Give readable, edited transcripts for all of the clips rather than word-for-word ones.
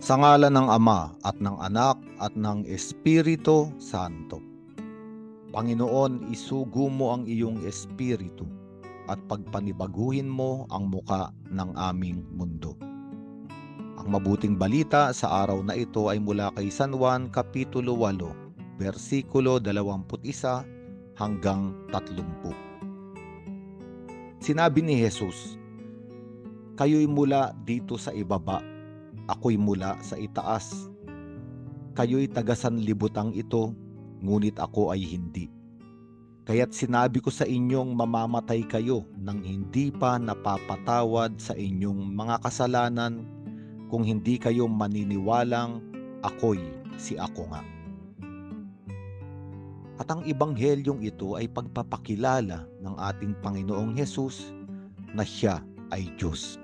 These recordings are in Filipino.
Sa ngalan ng Ama at ng Anak at ng Espiritu Santo. Panginoon, isugo mo ang iyong espiritu at pagpanibaguhin mo ang muka ng aming mundo. Ang mabuting balita sa araw na ito ay mula kay San Juan Kapitulo 8, versikulo 21 hanggang 30. Sinabi ni Jesus, "Kayo'y mula dito sa ibaba, ako'y mula sa itaas. Kayo'y taga-sanlibutang ito, ngunit ako ay hindi. Kaya't sinabi ko sa inyong mamamatay kayo nang hindi pa napapatawad sa inyong mga kasalanan kung hindi kayo maniniwalang ako'y si Ako nga." At ang ibanghelyong ito ay pagpapakilala ng ating Panginoong Hesus na Siya ay Diyos.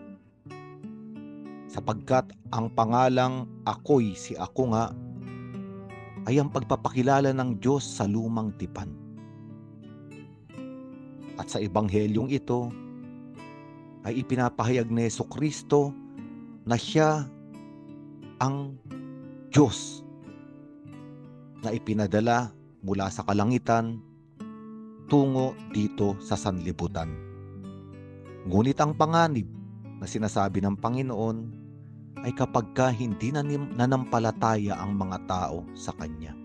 Sapagkat ang pangalang ako'y si Ako nga ay ang pagpapakilala ng Diyos sa lumang tipan. At sa ibanghelyong ito ay ipinapahayag ni Jesucristo na Siya ang Diyos na ipinadala mula sa kalangitan tungo dito sa sanlibutan. Ngunit ang panganib na sinasabi ng Panginoon ay kapag hindi nanampalataya ang mga tao sa Kanya.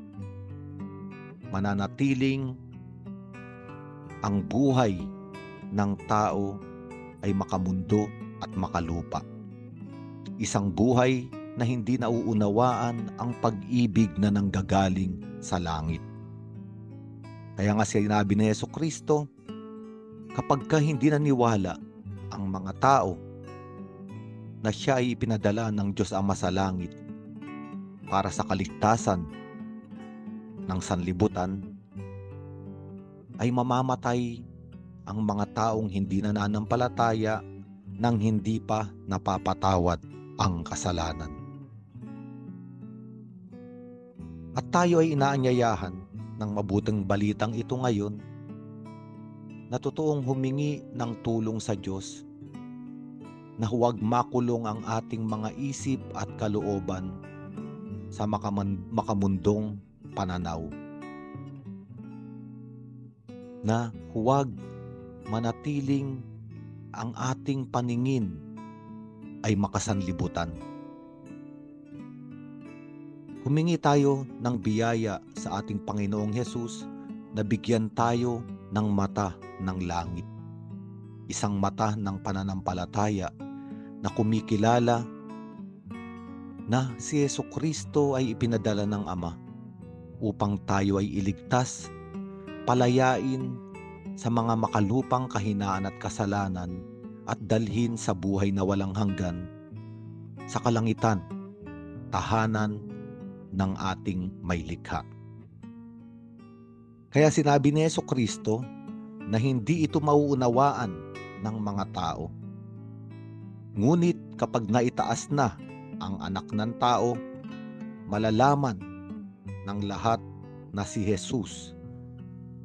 Mananatiling ang buhay ng tao ay makamundo at makalupa. Isang buhay na hindi nauunawaan ang pag-ibig na nanggagaling sa langit. Kaya nga sinabi ni Jesucristo, kapag hindi naniwala ang mga tao na Siya ay ipinadala ng Diyos Ama sa langit para sa kaligtasan ng sanlibutan, ay mamamatay ang mga taong hindi nananampalataya nang hindi pa napapatawad ang kasalanan. At tayo ay inaanyayahan ng mabuting balitang ito ngayon na totoong humingi ng tulong sa Diyos na huwag makulong ang ating mga isip at kalooban sa makamundong pananaw. Na huwag manatiling ang ating paningin ay makasanlibutan. Humingi tayo ng biyaya sa ating Panginoong Hesus na bigyan tayo ng mata ng langit. Isang mata ng pananampalataya na kumikilala na si Jesucristo ay ipinadala ng Ama upang tayo ay iligtas, palayain sa mga makalupang kahinaan at kasalanan at dalhin sa buhay na walang hanggan sa kalangitan, tahanan ng ating may likha. Kaya sinabi ni Jesucristo na hindi ito mauunawaan ng mga tao. Ngunit kapag naitaas na ang anak ng tao, malalaman ng lahat na si Jesus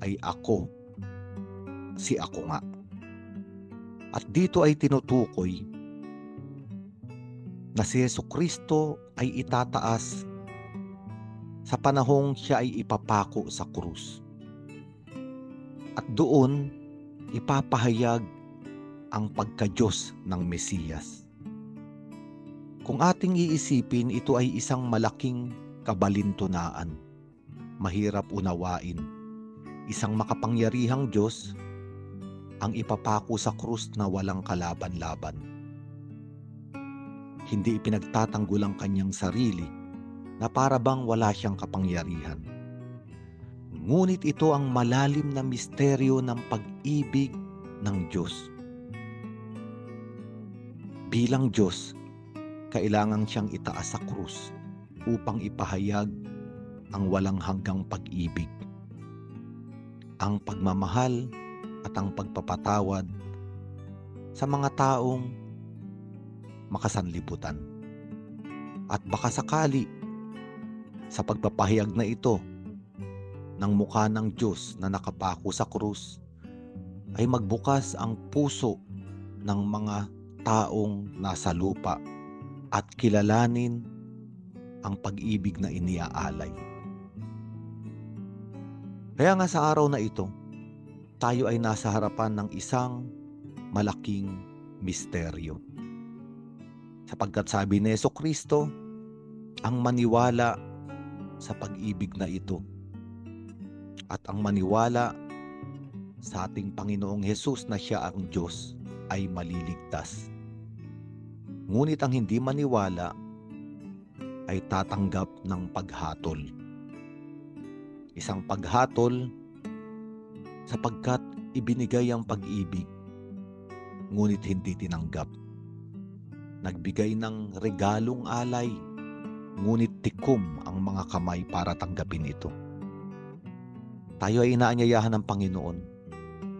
ay Ako, si Ako nga. At dito ay tinutukoy na si Jesucristo ay itataas sa panahong Siya ay ipapako sa krus. At doon ipapahayag ang pagka-Diyos ng Mesiyas. Kung ating iisipin, ito ay isang malaking kabalintunaan, mahirap unawain. Isang makapangyarihang Diyos ang ipapako sa krus na walang kalaban-laban. Hindi ipinagtatanggol ang kanyang sarili na para bang wala siyang kapangyarihan. Ngunit ito ang malalim na misteryo ng pag-ibig ng Diyos. Bilang Diyos, kailangan siyang itaas sa krus upang ipahayag ang walang hanggang pag-ibig, ang pagmamahal at ang pagpapatawad sa mga taong makasanlibutan. At baka sakali sa pagpapahayag na ito ng mukha ng Diyos na nakapako sa krus ay magbukas ang puso ng mga taong nasa lupa at kilalanin ang pag-ibig na iniaalay. Kaya nga sa araw na ito, tayo ay nasa harapan ng isang malaking misteryo. Sapagkat sabi ni Jesucristo, ang maniwala sa pag-ibig na ito at ang maniwala sa ating Panginoong Hesus na siya ang Diyos ay maliligtas. Ngunit ang hindi maniwala ay tatanggap ng paghatol. Isang paghatol sapagkat ibinigay ang pag-ibig, ngunit hindi tinanggap. Nagbigay ng regalong alay, ngunit tikom ang mga kamay para tanggapin ito. Tayo ay inaanyayahan ng Panginoon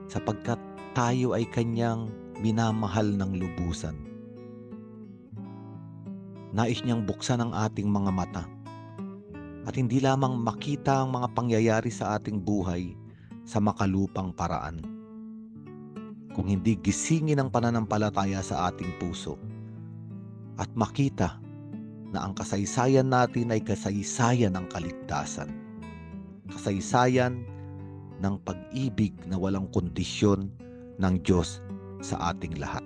sapagkat tayo ay Kanyang minamahal ng lubusan. Nais niyang buksan ang ating mga mata at hindi lamang makita ang mga pangyayari sa ating buhay sa makalupang paraan, kung hindi gisingin ang pananampalataya sa ating puso at makita na ang kasaysayan natin ay kasaysayan ng kaligtasan, kasaysayan ng pag-ibig na walang kondisyon ng Diyos sa ating lahat.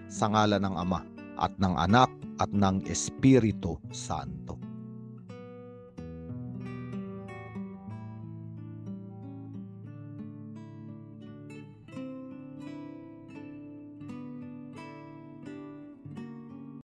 Sa ngalan ng Ama at ng Anak at ng Espiritu Santo.